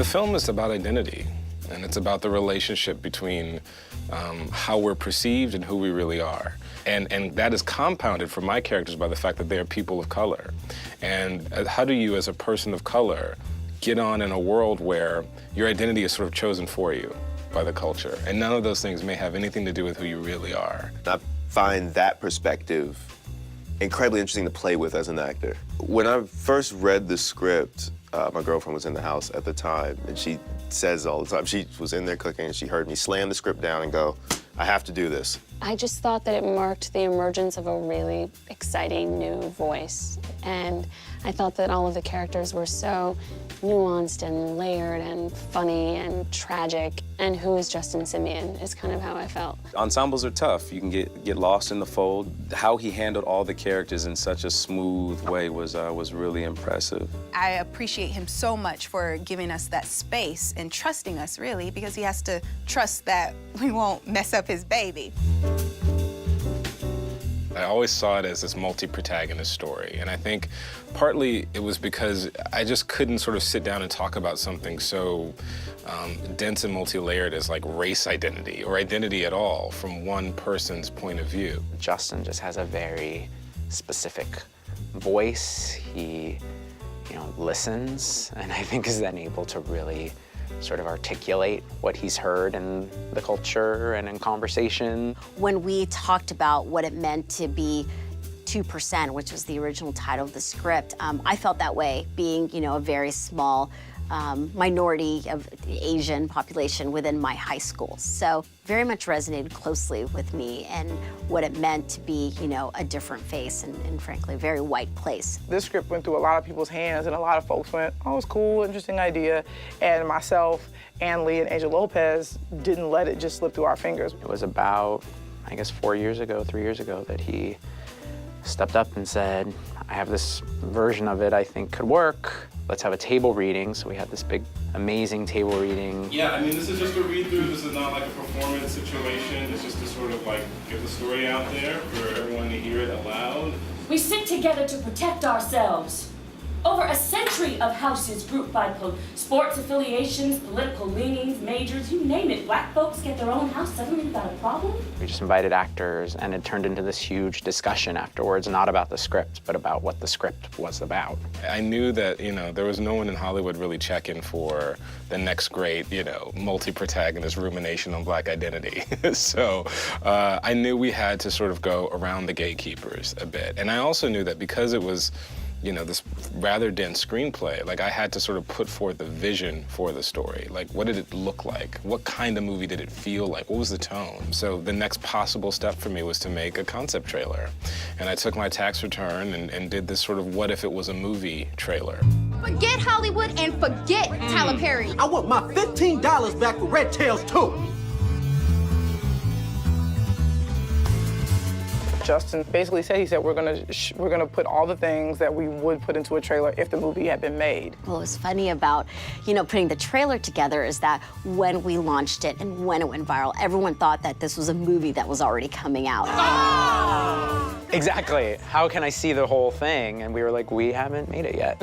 The film is about identity, and it's about the relationship between how we're perceived and who we really are. And that is compounded for my characters by the fact that they are people of color. And how do you, as a person of color, get on in a world where your identity is sort of chosen for you by the culture? And none of those things may have anything to do with who you really are. I find that perspective incredibly interesting to play with as an actor. When I first read the script, my girlfriend was in the house at the time, and she says all the time, she was in there cooking, and she heard me slam the script down and go, I have to do this. I just thought that it marked the emergence of a really exciting new voice. And I thought that all of the characters were so nuanced and layered and funny and tragic. And who is Justin Simeon is kind of how I felt. Ensembles are tough. You can get lost in the fold. How he handled all the characters in such a smooth way was really impressive. I appreciate him so much for giving us that space and trusting us, really, because he has to trust that we won't mess up his baby. I always saw it as this multi-protagonist story, and I think partly it was because I just couldn't sort of sit down and talk about something so dense and multi-layered as like race identity or identity at all from one person's point of view. Justin just has a very specific voice. He, listens, and I think is then able to really sort of articulate what he's heard in the culture and in conversation. When we talked about what it meant to be 2%, which was the original title of the script, I felt that way, being, a very small minority of the Asian population within my high school. So very much resonated closely with me and what it meant to be, a different face and frankly, a very white place. This script went through a lot of people's hands and a lot of folks went, oh, it's cool, interesting idea. And myself, Ann Lee, and Angel Lopez didn't let it just slip through our fingers. It was about, I guess, 3 years ago, that he stepped up and said, I have this version of it I think could work. Let's have a table reading. So we had this big, amazing table reading. Yeah, I mean, this is just a read-through. This is not like a performance situation. It's just to sort of like get the story out there for everyone to hear it aloud. We sit together to protect ourselves. Over a century of houses grouped by sports affiliations, political leanings, majors, you name it. Black folks get their own house suddenly without a problem. We just invited actors, and it turned into this huge discussion afterwards, not about the script, but about what the script was about. I knew that, there was no one in Hollywood really checking for the next great, multi-protagonist rumination on Black identity. So I knew we had to sort of go around the gatekeepers a bit. And I also knew that because it was this rather dense screenplay, like I had to sort of put forth the vision for the story. Like, what did it look like? What kind of movie did it feel like? What was the tone? So the next possible step for me was to make a concept trailer. And I took my tax return and did this sort of what if it was a movie trailer. Forget Hollywood and forget Tyler Perry. I want my $15 back for Red Tails too. Justin basically said, we're gonna put all the things that we would put into a trailer if the movie had been made. What was funny about, putting the trailer together is that when we launched it and when it went viral, everyone thought that this was a movie that was already coming out. Oh! Exactly. How can I see the whole thing? And we were like, we haven't made it yet.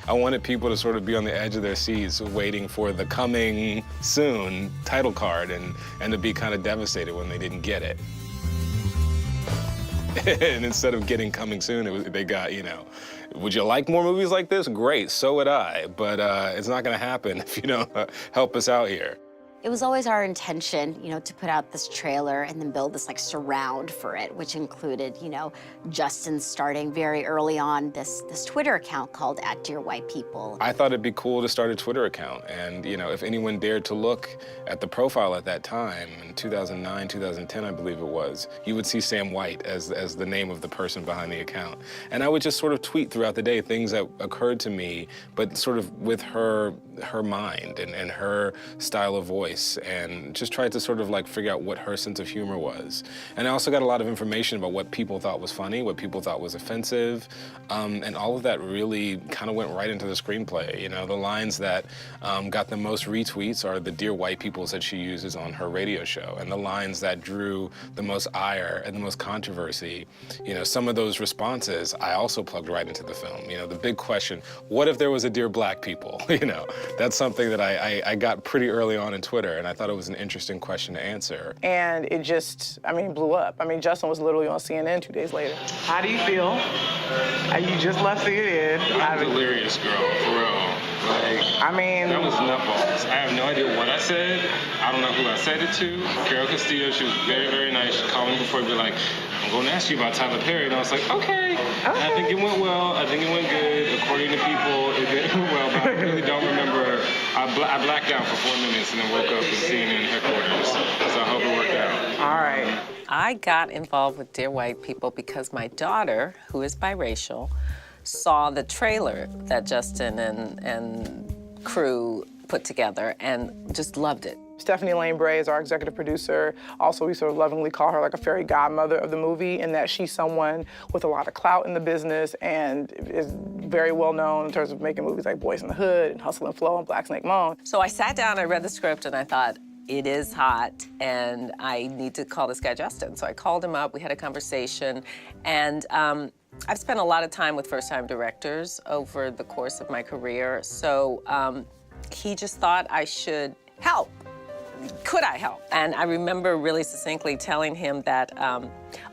I wanted people to sort of be on the edge of their seats waiting for the coming soon title card and to be kind of devastated when they didn't get it. And instead of getting coming soon, they got, would you like more movies like this? Great, so would I. But it's not gonna happen if you don't help us out here. It was always our intention, to put out this trailer and then build this surround for it, which included, Justin starting very early on this Twitter account called @DearWhitePeople. I thought it'd be cool to start a Twitter account. And, if anyone dared to look at the profile at that time, in 2009, 2010, I believe it was, you would see Sam White as the name of the person behind the account. And I would just sort of tweet throughout the day things that occurred to me, but sort of with her mind and her style of voice. voice and just tried to sort of like figure out what her sense of humor was. And I also got a lot of information about what people thought was funny, what people thought was offensive, and all of that really kind of went right into the screenplay. You know, the lines that got the most retweets are the Dear White Peoples that she uses on her radio show, and the lines that drew the most ire and the most controversy. You know, some of those responses I also plugged right into the film. You know, the big question, what if there was a Dear Black People? You know, that's something that I got pretty early on in Twitter, and I thought it was an interesting question to answer. And it just, I mean, blew up. I mean, Justin was literally on CNN 2 days later. How do you feel? You just left CNN. I'm delirious, girl, for real. Like, I mean, that was nutballs. I have no idea what I said. I don't know who I said it to. Carol Castillo, she was very, very nice. She called me before to be like, I'm going to ask you about Tyler Perry. And I was like, okay. I think it went well. I think it went good. According to people, it didn't went well, but I really don't remember. I blacked out for 4 minutes and then woke up at CNN headquarters. So I hope it worked out. all right. I got involved with Dear White People because my daughter, who is biracial, saw the trailer that Justin and crew put together and just loved it. Stephanie Lane Bray is our executive producer. Also, we sort of lovingly call her like a fairy godmother of the movie, in that she's someone with a lot of clout in the business and is very well known in terms of making movies like Boys in the Hood and Hustle and Flow and Black Snake Moan. So I sat down, I read the script, and I thought, it is hot, and I need to call this guy Justin. So I called him up, we had a conversation, and I've spent a lot of time with first-time directors over the course of my career, so he just thought I should help. Could I help? And I remember really succinctly telling him that,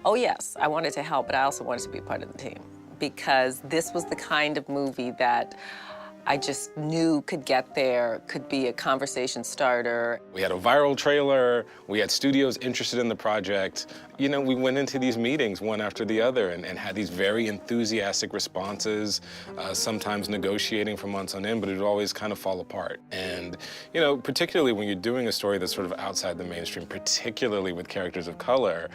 oh yes, I wanted to help, but I also wanted to be part of the team, because this was the kind of movie that I just knew could get there, could be a conversation starter. We had a viral trailer, we had studios interested in the project. You know, we went into these meetings one after the other and had these very enthusiastic responses, sometimes negotiating for months on end, but it would always kind of fall apart. And, you know, particularly when you're doing a story that's sort of outside the mainstream, particularly with characters of color,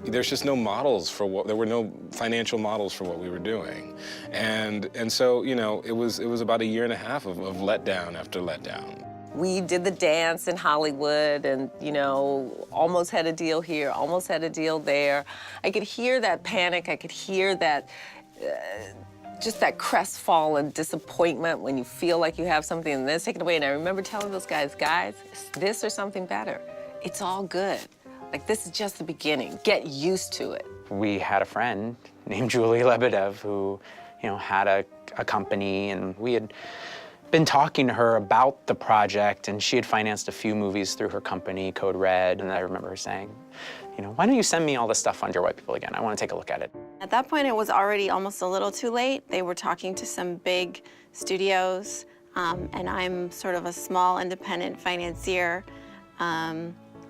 there's just no models for what, there were no financial models for what we were doing. And so, you know, it was about a year and a half of letdown after letdown. We did the dance in Hollywood and, you know, almost had a deal here, almost had a deal there. I could hear that panic. I could hear that, just that crestfallen disappointment when you feel like you have something and then it's taken away. And I remember telling those guys, it's this or something better. It's all good. Like, this is just the beginning. Get used to it. We had a friend named Julie Lebedev who, you know, had a company, and we had been talking to her about the project, and she had financed a few movies through her company, Code Red, and I remember her saying, you know, why don't you send me all this stuff on Dear White People again? I want to take a look at it. At that point, it was already almost a little too late. They were talking to some big studios, and I'm sort of a small independent financier,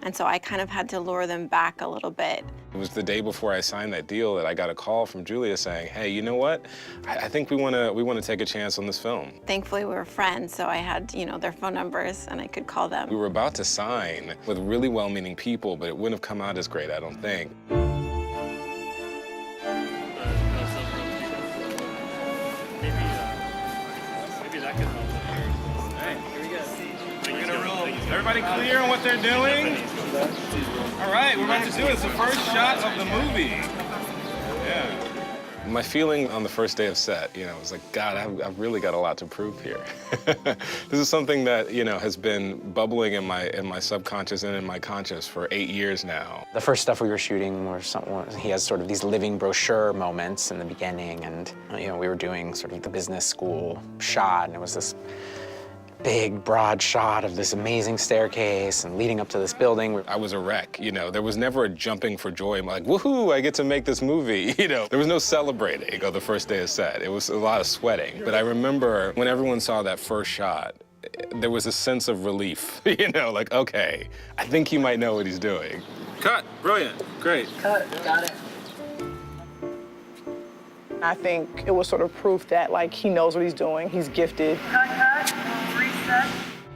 and so I kind of had to lure them back a little bit. It was the day before I signed that deal that I got a call from Julia saying, hey, you know what? I think we want to take a chance on this film. Thankfully, we were friends, so I had, you know, their phone numbers, and I could call them. We were about to sign with really well-meaning people, but it wouldn't have come out as great, I don't think. Everybody clear on what they're doing? All right, we're about to do it. It's the first shot of the movie. Yeah. My feeling on the first day of set, you know, was like, God, I've really got a lot to prove here. This is something that, you know, has been bubbling in my subconscious and in my conscious for 8 years now. The first stuff we were shooting were he has sort of these living brochure moments in the beginning, and, you know, we were doing sort of the business school shot, and it was this big, broad shot of this amazing staircase and leading up to this building. I was a wreck, you know. There was never a jumping for joy. I'm like, woohoo, I get to make this movie, you know. There was no celebrating on the first day of set. It was a lot of sweating. But I remember when everyone saw that first shot, there was a sense of relief, you know, like, okay, I think he might know what he's doing. Cut, brilliant, great. Cut, got it. I think it was sort of proof that, like, he knows what he's doing. He's gifted. Cut, reset.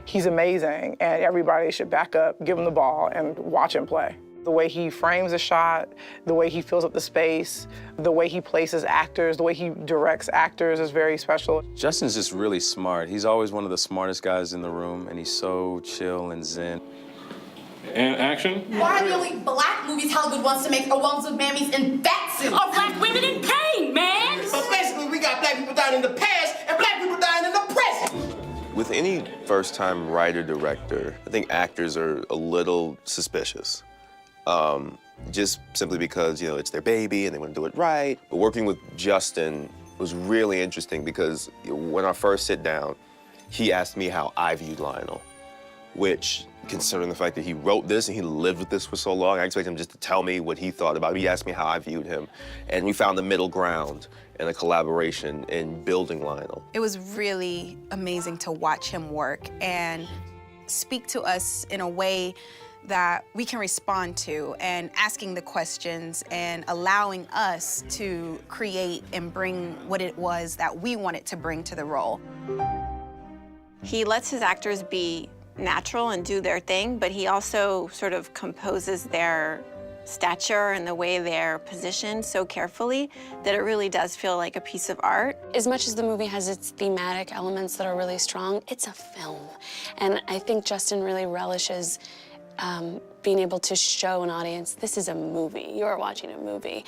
He's amazing, and everybody should back up, give him the ball, and watch him play. The way he frames a shot, the way he fills up the space, the way he places actors, the way he directs actors is very special. Justin's just really smart. He's always one of the smartest guys in the room, and he's so chill and zen. And action? Why are the only black movies Hollywood wants to make are ones with mammies in fat suits? Or black women in pain, man! So basically, we got black people dying in the past and black people dying in the present. With any first-time writer-director, I think actors are a little suspicious. Just simply because, you know, it's their baby and they want to do it right. But working with Justin was really interesting because when I first sit down, he asked me how I viewed Lionel, which, considering the fact that he wrote this and he lived with this for so long, I expected him just to tell me what he thought about it. He asked me how I viewed him, and we found the middle ground and a collaboration in building Lionel. It was really amazing to watch him work and speak to us in a way that we can respond to, and asking the questions and allowing us to create and bring what it was that we wanted to bring to the role. He lets his actors be natural and do their thing, but he also sort of composes their stature and the way they're positioned so carefully that it really does feel like a piece of art. As much as the movie has its thematic elements that are really strong, it's a film. And I think Justin really relishes being able to show an audience, this is a movie, you're watching a movie,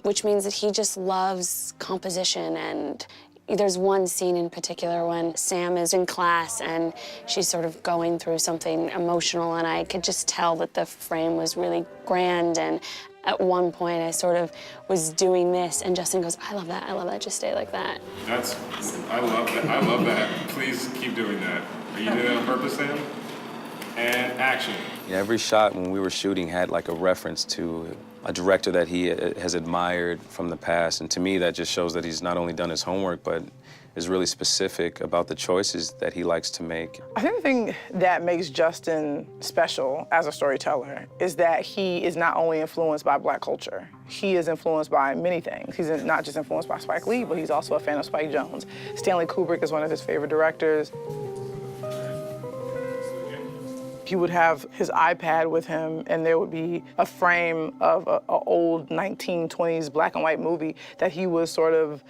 which means that he just loves composition. And there's one scene in particular when Sam is in class and she's sort of going through something emotional, and I could just tell that the frame was really grand. And at one point I sort of was doing this and Justin goes, I love that, just stay like that. I love that. Please keep doing that. Are you doing that on purpose, Sam? And action. Yeah, every shot when we were shooting had like a reference to a director that he has admired from the past. And to me, that just shows that he's not only done his homework, but is really specific about the choices that he likes to make. I think the thing that makes Justin special as a storyteller is that he is not only influenced by Black culture, he is influenced by many things. He's not just influenced by Spike Lee, but he's also a fan of Spike Jonze. Stanley Kubrick is one of his favorite directors. He would have his iPad with him, and there would be a frame of an old 1920s black and white movie that he was sort of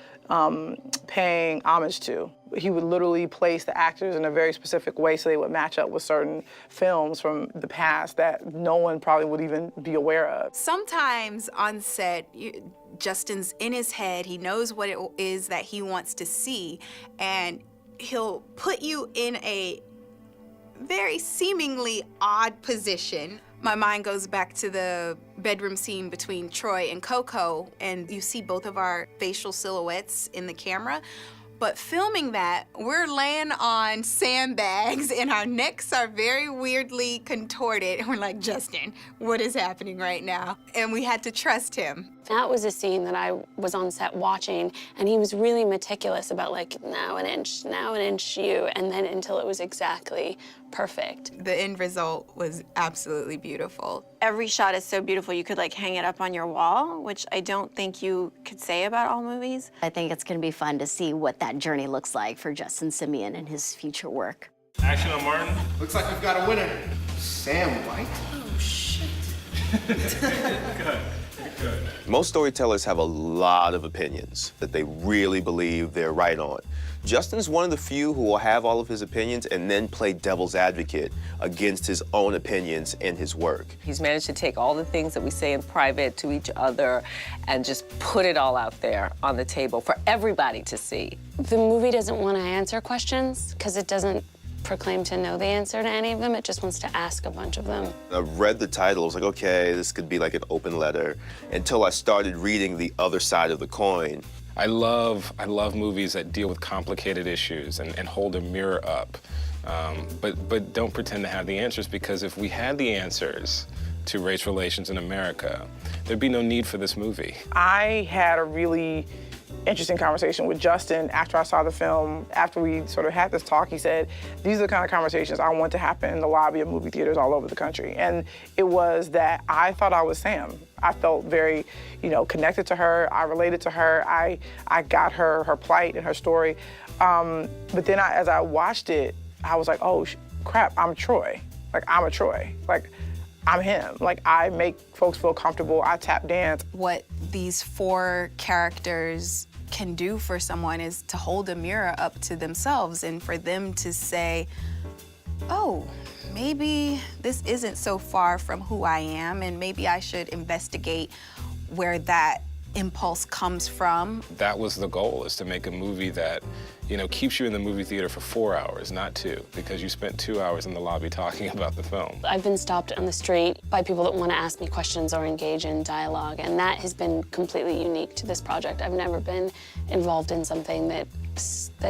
paying homage to. He would literally place the actors in a very specific way so they would match up with certain films from the past that no one probably would even be aware of. Sometimes on set, Justin's in his head, he knows what it is that he wants to see, and he'll put you in a very seemingly odd position. My mind goes back to the bedroom scene between Troy and Coco, and you see both of our facial silhouettes in the camera. But filming that, we're laying on sandbags and our necks are very weirdly contorted. And we're like, Justin, what is happening right now? And we had to trust him. That was a scene that I was on set watching, and he was really meticulous about like, now an inch you, and then until it was exactly perfect. The end result was absolutely beautiful. Every shot is so beautiful you could like hang it up on your wall, which I don't think you could say about all movies. I think it's gonna be fun to see what that journey looks like for Justin Simien and his future work. Action on Martin. Looks like we've got a winner. Sam White. Oh, shit. Good. Most storytellers have a lot of opinions that they really believe they're right on. Justin's one of the few who will have all of his opinions and then play devil's advocate against his own opinions in his work. He's managed to take all the things that we say in private to each other and just put it all out there on the table for everybody to see. The movie doesn't want to answer questions because it doesn't proclaim to know the answer to any of them. It just wants to ask a bunch of them. I read the title, I was like, okay, this could be like an open letter, until I started reading the other side of the coin. I love movies that deal with complicated issues and hold a mirror up, but don't pretend to have the answers, because if we had the answers to race relations in America, there'd be no need for this movie. I had a really interesting conversation with Justin after I saw the film. After we sort of had this talk, he said, these are the kind of conversations I want to happen in the lobby of movie theaters all over the country. And it was that I thought I was Sam. I felt very, connected to her. I related to her. I got her plight and her story. But then as I watched it, I was like, oh, crap, I'm Troy. Like, I'm a Troy. Like, I'm him. Like, I make folks feel comfortable, I tap dance. What these 4 characters can do for someone is to hold a mirror up to themselves and for them to say, oh, maybe this isn't so far from who I am, and maybe I should investigate where that impulse comes from. That was the goal, is to make a movie that, you know, keeps you in the movie theater for 4 hours, not 2, because you spent 2 hours in the lobby talking about the film. I've been stopped on the street by people that want to ask me questions or engage in dialogue, and that has been completely unique to this project. I've never been involved in something that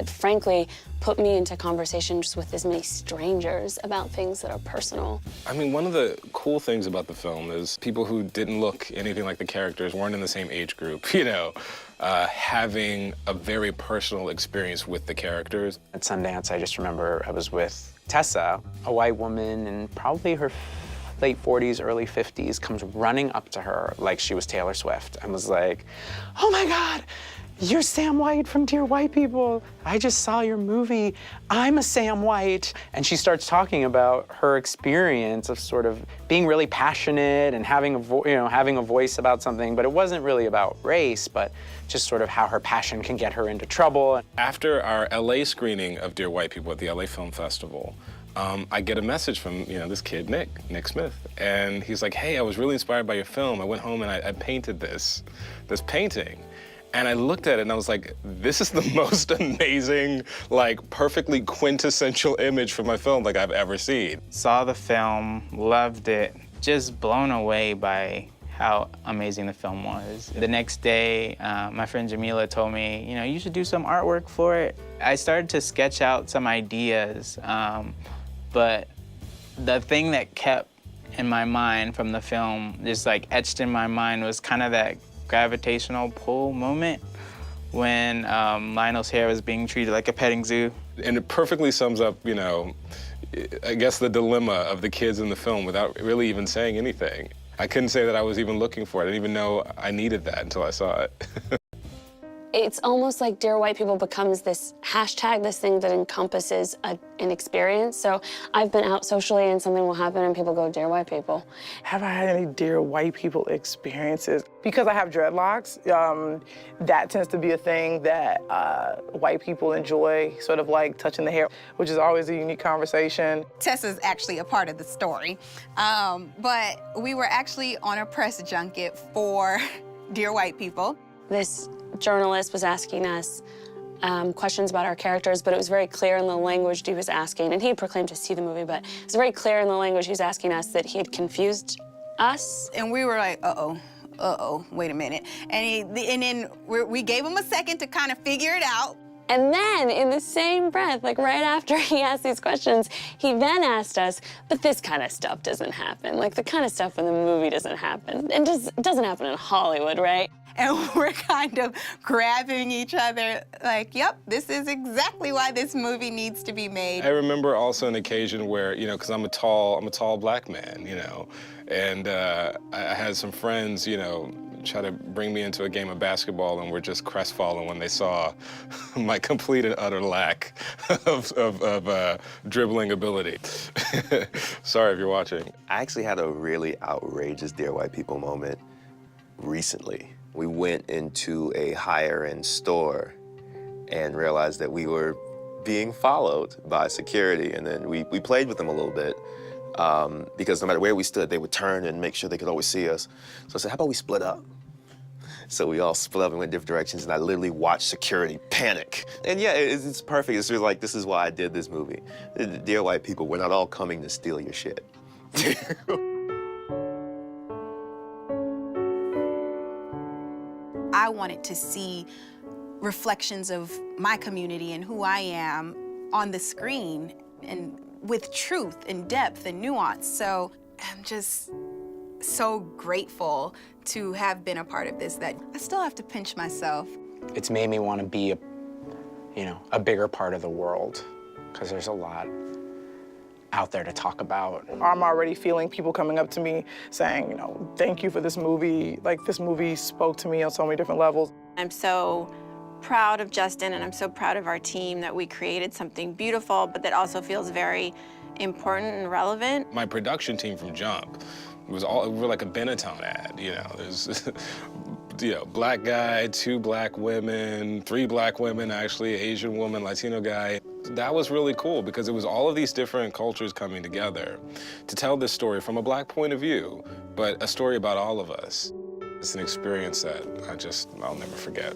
frankly put me into conversations with as many strangers about things that are personal. I mean, one of the cool things about the film is people who didn't look anything like the characters, weren't in the same age group, you know, having a very personal experience with the characters. At Sundance, I just remember I was with Tessa, a white woman in probably her late 40s, early 50s, comes running up to her like she was Taylor Swift and was like, oh my God, you're Sam White from Dear White People. I just saw your movie. I'm a Sam White. And she starts talking about her experience of sort of being really passionate and having a voice about something, but it wasn't really about race, but just sort of how her passion can get her into trouble. After our LA screening of Dear White People at the LA Film Festival, I get a message from, you know, this kid, Nick Smith. And he's like, hey, I was really inspired by your film. I went home and I painted this painting. And I looked at it and I was like, this is the most amazing, like, perfectly quintessential image for my film like I've ever seen. Saw the film, loved it, just blown away by how amazing the film was. The next day, my friend Jamila told me, you know, you should do some artwork for it. I started to sketch out some ideas, but the thing that kept in my mind from the film, just like etched in my mind, was kind of that gravitational pull moment when Lionel's hair was being treated like a petting zoo. And it perfectly sums up, you know, I guess the dilemma of the kids in the film without really even saying anything. I couldn't say that I was even looking for it. I didn't even know I needed that until I saw it. It's almost like Dear White People becomes this hashtag, this thing that encompasses an experience. So I've been out socially and something will happen and people go, Dear White People. Have I had any Dear White People experiences? Because I have dreadlocks, that tends to be a thing that white people enjoy, sort of like touching the hair, which is always a unique conversation. Tessa's actually a part of the story, but we were actually on a press junket for Dear White People. This journalist was asking us questions about our characters, but it was very clear in the language he was asking, and he had proclaimed to see the movie, but it was very clear in the language he was asking us that he had confused us. And we were like, uh-oh, wait a minute. And then we gave him a second to kind of figure it out. And then, in the same breath, like right after he asked these questions, he then asked us, but this kind of stuff doesn't happen. Like, the kind of stuff in the movie doesn't happen. And just doesn't happen in Hollywood, right? And we're kind of grabbing each other like, yep, this is exactly why this movie needs to be made. I remember also an occasion where, you know, because I'm a tall black man, you know, and I had some friends, you know, try to bring me into a game of basketball and were just crestfallen when they saw my complete and utter lack of dribbling ability. Sorry if you're watching. I actually had a really outrageous Dear White People moment recently. We went into a higher-end store and realized that we were being followed by security, and then we played with them a little bit because no matter where we stood, they would turn and make sure they could always see us. So I said, how about we split up? So we all split up and went different directions, and I literally watched security panic. And yeah, it's perfect. It's really like, this is why I did this movie. Dear White People, we're not all coming to steal your shit. I wanted to see reflections of my community and who I am on the screen, and with truth and depth and nuance. So I'm just so grateful to have been a part of this that I still have to pinch myself. It's made me want to be a bigger part of the world, because there's a lot out there to talk about. I'm already feeling people coming up to me saying, you know, thank you for this movie. Like, this movie spoke to me on so many different levels. I'm so proud of Justin, and I'm so proud of our team that we created something beautiful, but that also feels very important and relevant. My production team from Jump, we were like a Benetton ad, you know. There's, you know, black guy, 2 black women, 3 black women, actually, Asian woman, Latino guy. That was really cool because it was all of these different cultures coming together to tell this story from a black point of view, but a story about all of us. It's an experience that I'll never forget.